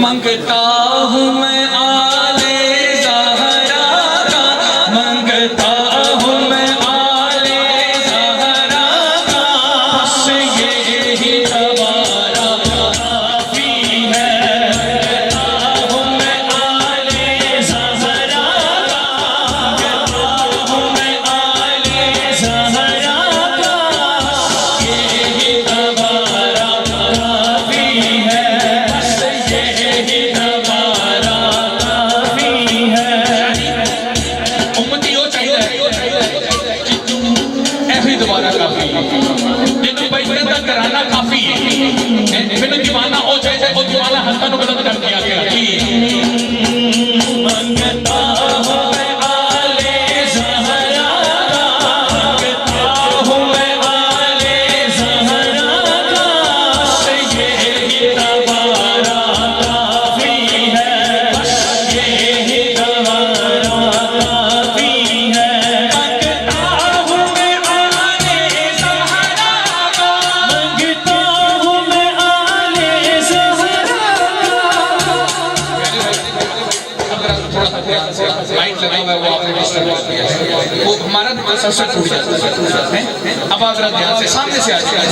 मंगता हूँ मैं आले ज़हरा का, मंगता हूँ मैं आले ज़हरा का, बस यही तबारा काफ़ी है। मंगता हूँ मैं आले ज़हरा का, मंगता हूँ मैं आले ज़हरा का, यही तबारा काफ़ी है। दोबारा काफी जिन्होंने भाई बंदा कराना काफी है। मैंने दीवाना हो जाए वो दीवाना हसन बदल कर दिया गया। मंगता हूँ मैं आले ज़हरा का, मंगता हूँ मैं आले ज़हरा का, यही तबारा काफी है। बस यही तबारा काफी है। मंगता हूँ मैं आले ज़हरा का, मंगता हूँ मैं आले ज़हरा का। लाइट लगा हुआ है वो आपने डिस्टर्ब किया, वो हमारा सबसे टूट जाता है। अब आप जरा ध्यान से सामने से आते हैं,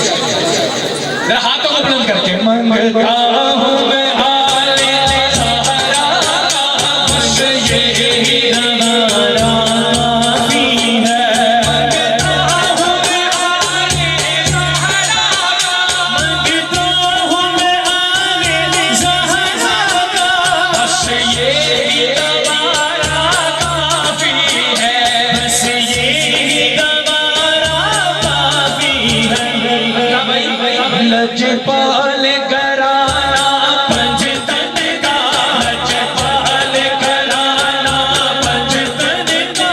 जरा हाथों को बुलंद करके मंगता हूँ मैं आले ज़हरा का, बस यही तबारा काफ़ी है। मंगता हूँ मैं आले ज़हरा का, मंगता हूँ मैं आले ज़हरा का, बस यही तबारा काफ़ी है। बस यही तबारा काफ़ी है। लजपाल कराना पंजतन का, लजपाल कराना पंजतन का,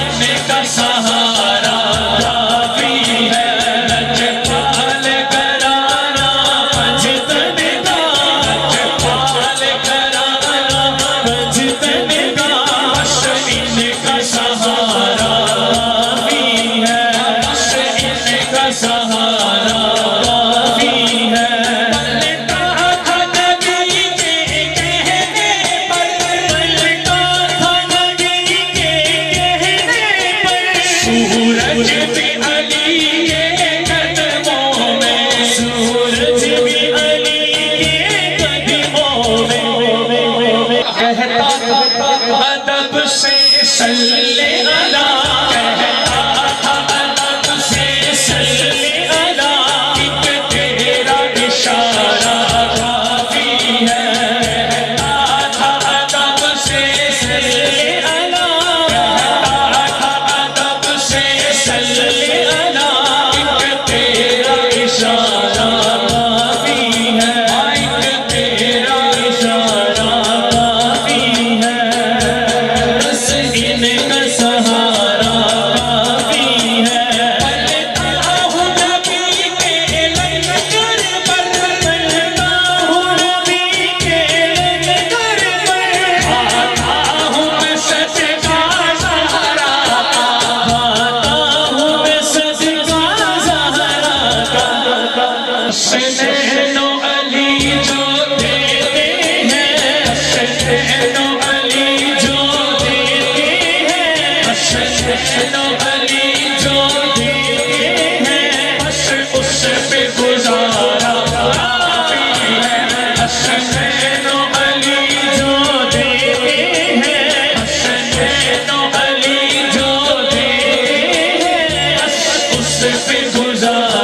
इनका सहारा काफ़ी है। लजपाल कराना पंजतन का, लजपाल कराना पंजतन का, इनका सहारा काफ़ी है। इनका सहारा काफ़ी है। पलटा था नबी के कहने पर, पलटा था नबी के कहने पर, सूरज भी अली के कदमों में, सूरज भी अली के कदमों में। कहता था अदब से सल्ले अला, कहता था अदब से सल्ले अला, एक तेरा इशारा काफ़ी है। कहता था अदब से सल्ले अला, कहता था अदब से सल्ले अला, एक तेरा इशारा काफ़ी है। एक तेरा इशारा काफ़ी है। बस इनका सहारा काफ़ी है। पलटा हूँ नबी के लंगर पर, पलटा हूँ नबी के लंगर पर, खाता हूँ मैं सदका ज़हरा का, खाता हूँ मैं सदका ज़हरा का। हसनैनो अली जो देते हैं, हसनैनो अली जो देते हैं, हसनैनो अली जो देते हैं, बस उस पे गुजारा काफ़ी है। हसनैनो अली जो देते हैं, हसनैनो अली जो देते हैं, बस उस पे गुजारा